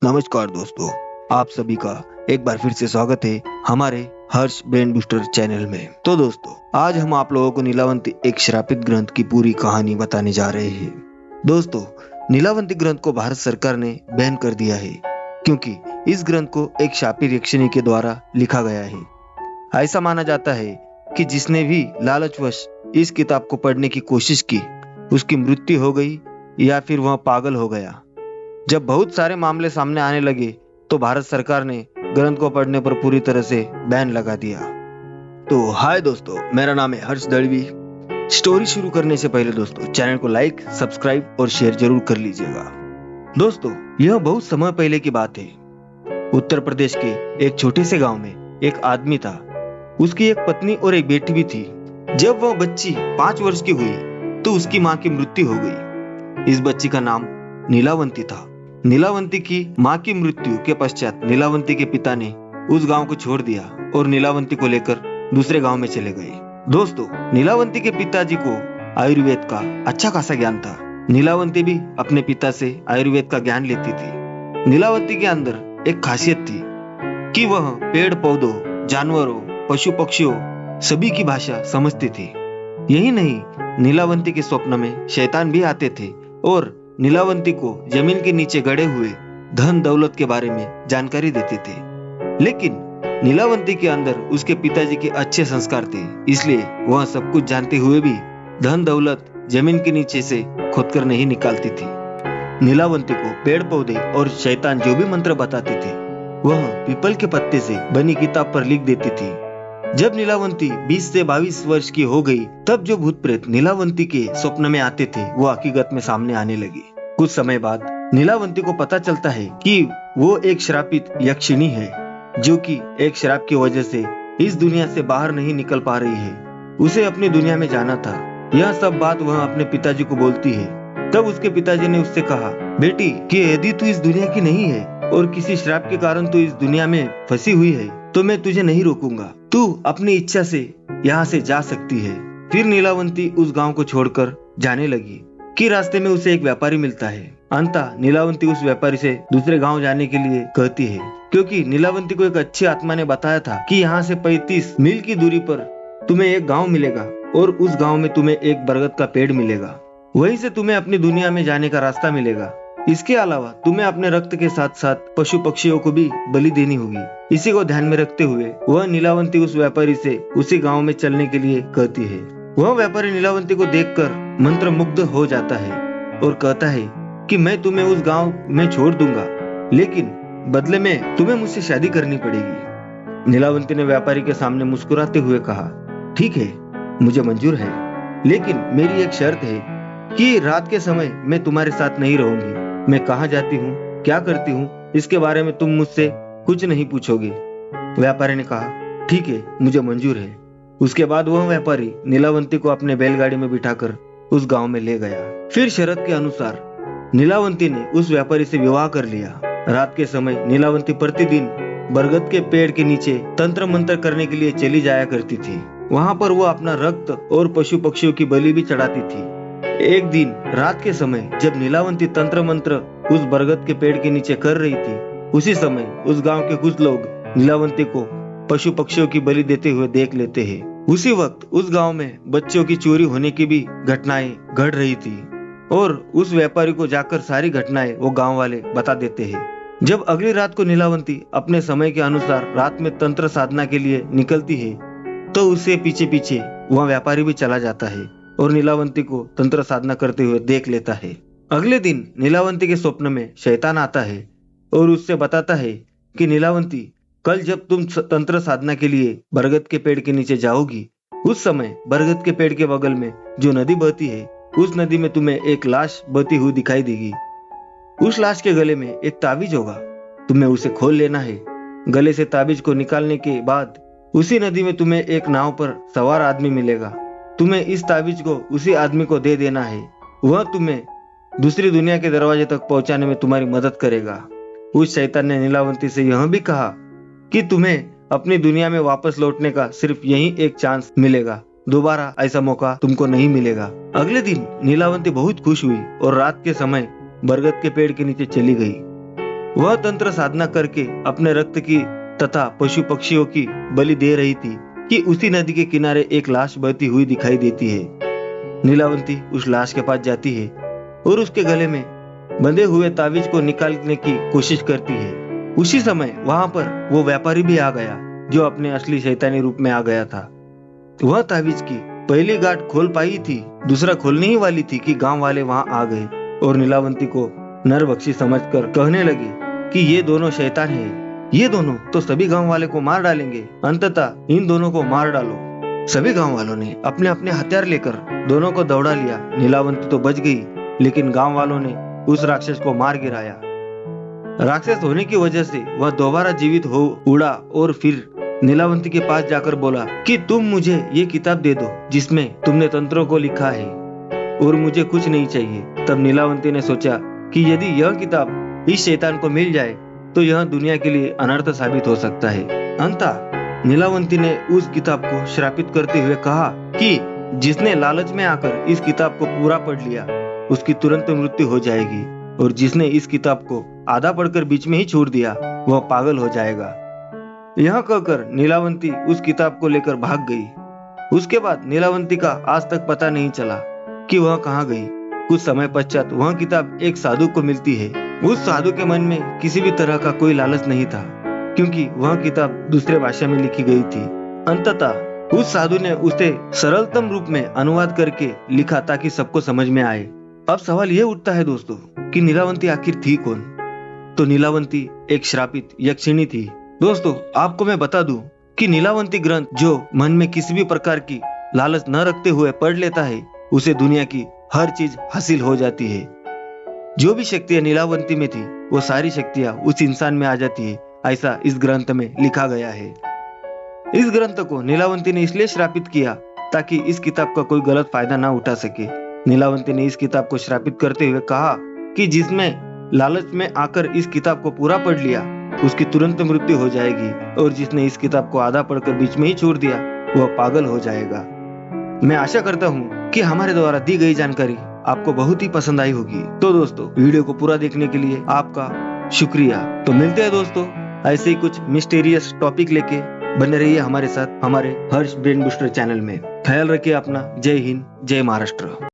नमस्कार दोस्तों, आप सभी का एक बार फिर से स्वागत है हमारे हर्ष ब्रेन बूस्टर चैनल में। तो दोस्तों, आज हम आप लोगों को नीलावंती एक श्रापित ग्रंथ की पूरी कहानी बताने जा रहे हैं। दोस्तों, नीलावंती ग्रंथ को भारत सरकार ने बैन कर दिया है क्योंकि इस ग्रंथ को एक शापित यक्षिणी के द्वारा लिखा गया है। ऐसा माना जाता है कि जिसने भी लालचवश इस किताब को पढ़ने की कोशिश की, उसकी मृत्यु हो गई या फिर वह पागल हो गया। जब बहुत सारे मामले सामने आने लगे तो भारत सरकार ने ग्रंथ को पढ़ने पर पूरी तरह से बैन लगा दिया। तो हाय दोस्तों, मेरा नाम है हर्ष दड़वी। स्टोरी शुरू करने से पहले दोस्तों, चैनल को लाइक, सब्सक्राइब और शेयर जरूर कर लीजिएगा। दोस्तों, यह बहुत समय पहले की बात है। उत्तर प्रदेश के एक छोटे से गांव में एक आदमी था। उसकी एक पत्नी और एक बेटी भी थी। जब वह बच्ची 5 वर्ष की हुई तो उसकी माँ की मृत्यु हो गई। इस बच्ची का नाम नीलावंती था। नीलावंती की माँ की मृत्यु के पश्चात नीलावंती के पिता ने उस गांव को छोड़ दिया और नीलावंती को लेकर दूसरे गांव में चले गए। दोस्तों, नीलावंती के पिताजी को आयुर्वेद का अच्छा खासा ज्ञान था। नीलावंती भी अपने पिता से आयुर्वेद का ज्ञान लेती थी। नीलावंती के अंदर एक खासियत थी कि वह पेड़ पौधों, जानवरों, पशु पक्षियों सभी की भाषा समझती थी। यही नहीं, नीलावंती के स्वप्न में शैतान भी आते थे और नीलावंती को जमीन के नीचे गड़े हुए धन दौलत के बारे में जानकारी देते थे। लेकिन नीलावंती के अंदर उसके पिताजी के अच्छे संस्कार थे, इसलिए वह सब कुछ जानते हुए भी धन दौलत जमीन के नीचे से खोदकर नहीं निकालती थी। नीलावंती को पेड़ पौधे और शैतान जो भी मंत्र बताते थे, वह पीपल के पत्ते से बनी किताब पर लिख देती थी। जब नीलावंती 20 से 22 वर्ष की हो गई, तब जो भूत प्रेत नीलावंती के स्वप्न में आते थे, वो हकीकत में सामने आने लगे। कुछ समय बाद नीलावंती को पता चलता है कि वो एक श्रापित यक्षिणी है, जो कि एक श्राप की वजह से इस दुनिया से बाहर नहीं निकल पा रही है। उसे अपनी दुनिया में जाना था। यह सब बात वह अपने पिताजी को बोलती है। तब उसके पिताजी ने उससे कहा, बेटी, कि यदि तू इस दुनिया की नहीं है और किसी श्राप के कारण तू इस दुनिया में फंसी हुई है, तो मैं तुझे नहीं रोकूंगा। तू अपनी इच्छा से यहाँ से जा सकती है। फिर नीलावंती उस गांव को छोड़कर जाने लगी कि रास्ते में उसे एक व्यापारी मिलता है। अंततः नीलावंती उस व्यापारी से दूसरे गांव जाने के लिए कहती है, क्योंकि नीलावंती को एक अच्छी आत्मा ने बताया था कि यहाँ से 35 मील की दूरी पर तुम्हें एक गाँव मिलेगा और उस गाँव में तुम्हें एक बरगद का पेड़ मिलेगा। वहीं से तुम्हें अपनी दुनिया में जाने का रास्ता मिलेगा। इसके अलावा तुम्हें अपने रक्त के साथ साथ पशु पक्षियों को भी बलि देनी होगी। इसी को ध्यान में रखते हुए वह नीलावंती उस व्यापारी से उसी गांव में चलने के लिए कहती है। वह व्यापारी नीलावंती को देखकर मंत्र मुग्ध हो जाता है और कहता है कि मैं तुम्हें उस गांव में छोड़ दूंगा, लेकिन बदले में तुम्हें मुझसे शादी करनी पड़ेगी। नीलावंती ने व्यापारी के सामने मुस्कुराते हुए कहा, ठीक है, मुझे मंजूर है, लेकिन मेरी एक शर्त है कि रात के समय मैं तुम्हारे साथ नहीं रहूंगी। मैं कहाँ जाती हूँ, क्या करती हूँ, इसके बारे में तुम मुझसे कुछ नहीं पूछोगे। व्यापारी ने कहा, ठीक है, मुझे मंजूर है। उसके बाद वह व्यापारी नीलावंती को अपने बैलगाड़ी में बिठाकर उस गांव में ले गया। फिर शर्त के अनुसार नीलावंती ने उस व्यापारी से विवाह कर लिया। रात के समय नीलावंती प्रतिदिन बरगद के पेड़ के नीचे तंत्र मंत्र करने के लिए चली जाया करती थी। वहां पर वो अपना रक्त और पशु पक्षियों की बलि भी चढ़ाती थी। एक दिन रात के समय जब नीलावंती तंत्र मंत्र उस बरगद के पेड़ के नीचे कर रही थी, उसी समय उस गांव के कुछ लोग नीलावंती को पशु पक्षियों की बलि देते हुए देख लेते हैं। उसी वक्त उस गांव में बच्चों की चोरी होने की भी घटनाएं घट रही थी और उस व्यापारी को जाकर सारी घटनाएं वो गांव वाले बता देते हैं। जब अगली रात को नीलावंती अपने समय के अनुसार रात में तंत्र साधना के लिए निकलती है, तो उससे पीछे पीछे वह व्यापारी भी चला जाता है और नीलावंती को तंत्र साधना करते हुए देख लेता है। अगले दिन नीलावंती के स्वप्न में शैतान आता है और उससे बताता है कि नीलावंती, कल जब तुम तंत्र साधना के लिए बरगद के पेड़ के नीचे जाओगी, उस समय बरगद के पेड़ के बगल में जो नदी बहती है, उस नदी में तुम्हें एक लाश बहती हुई दिखाई देगी। उस लाश के गले में एक ताबीज होगा, तुम्हें उसे खोल लेना है। गले से ताबीज को निकालने के बाद उसी नदी में तुम्हें एक नाव पर सवार आदमी मिलेगा। तुम्हें इस ताबीज को उसी आदमी को दे देना है। वह तुम्हें दूसरी दुनिया के दरवाजे तक पहुंचाने में तुम्हारी मदद करेगा। उस शैतान ने नीलावंती से यह भी कहा कि तुम्हें अपनी दुनिया में वापस लौटने का सिर्फ यही एक चांस मिलेगा, दोबारा ऐसा मौका तुमको नहीं मिलेगा। अगले दिन नीलावंती बहुत खुश हुई और रात के समय बरगद के पेड़ के नीचे चली गई। वह तंत्र साधना करके अपने रक्त की तथा पशु पक्षियों की बलि दे रही थी कि उसी नदी के किनारे एक लाश बहती हुई दिखाई देती है। नीलावंती उस लाश के पास जाती है और उसके गले में बंधे हुए तावीज को निकालने की कोशिश करती है। उसी समय वहां पर वो व्यापारी भी आ गया जो अपने असली शैतानी रूप में आ गया था। वह तावीज की पहली गांठ खोल पाई थी, दूसरा खोलने ही वाली थी कि गांव वाले वहां आ गए और नीलावंती को नरभक्षी समझकर कहने लगे कि ये दोनों शैतान हैं। ये दोनों तो सभी गांव वाले को मार डालेंगे, अंततः इन दोनों को मार डालो। सभी गांव वालों ने अपने अपने हथियार लेकर दोनों को दौड़ा लिया। नीलावंती तो बच गई, लेकिन गांव वालों ने उस राक्षस को मार गिराया। राक्षस होने की वजह से वह दोबारा जीवित हो उड़ा और फिर नीलावंती के पास जाकर बोला कि तुम मुझे ये किताब दे दो जिसमें तुमने तंत्रों को लिखा है और मुझे कुछ नहीं चाहिए। तब नीलावंती ने सोचा कि यदि यह किताब इस शैतान को मिल जाए तो यह दुनिया के लिए अनर्थ साबित हो सकता है। अंततः नीलावंती ने उस किताब को श्रापित करते हुए कहा कि जिसने लालच में आकर इस किताब को पूरा पढ़ लिया उसकी तुरंत मृत्यु हो जाएगी, और जिसने इस किताब को आधा पढ़कर बीच में ही छोड़ दिया वह पागल हो जाएगा। यह कहकर नीलावंती उस किताब को लेकर भाग गई। उसके बाद नीलावंती का आज तक पता नहीं चला कि वह कहाँ गई। कुछ समय पश्चात वह किताब एक साधु को मिलती है। उस साधु के मन में किसी भी तरह का कोई लालच नहीं था, क्योंकि वह किताब दूसरे भाषा में लिखी गई थी। अंततः उस साधु ने उसे सरलतम रूप में अनुवाद करके लिखा ताकि सबको समझ में आए। अब सवाल यह उठता है दोस्तों कि नीलावंती आखिर थी कौन? तो नीलावंती एक श्रापित यक्षिणी थी। दोस्तों, आपको मैं बता दूं कि नीलावंती ग्रंथ जो मन में किसी भी प्रकार की लालच न रखते हुए पढ़ लेता है उसे दुनिया की हर चीज हासिल हो जाती है। जो भी शक्तियां नीलावंती में थी वो सारी शक्तियां उस इंसान में आ जाती है, ऐसा इस ग्रंथ में लिखा गया है। इस ग्रंथ को नीलावंती ने इसलिए श्रापित किया ताकि इस किताब का कोई गलत फायदा ना उठा सके। नीलावंती ने इस किताब को श्रापित करते हुए कहा कि जिसमें लालच में आकर इस किताब को पूरा पढ़ लिया उसकी तुरंत मृत्यु हो जाएगी, और जिसने इस किताब को आधा पढ़कर बीच में ही छोड़ दिया वह पागल हो जाएगा। मैं आशा करता हूँ कि हमारे द्वारा दी गई जानकारी आपको बहुत ही पसंद आई होगी। तो दोस्तों, वीडियो को पूरा देखने के लिए आपका शुक्रिया। तो मिलते हैं दोस्तों ऐसे ही कुछ मिस्टीरियस टॉपिक लेके। बने रहिए हमारे साथ हमारे हर्ष ब्रेन बूस्टर चैनल में। ख्याल रखिए अपना। जय हिंद, जय महाराष्ट्र।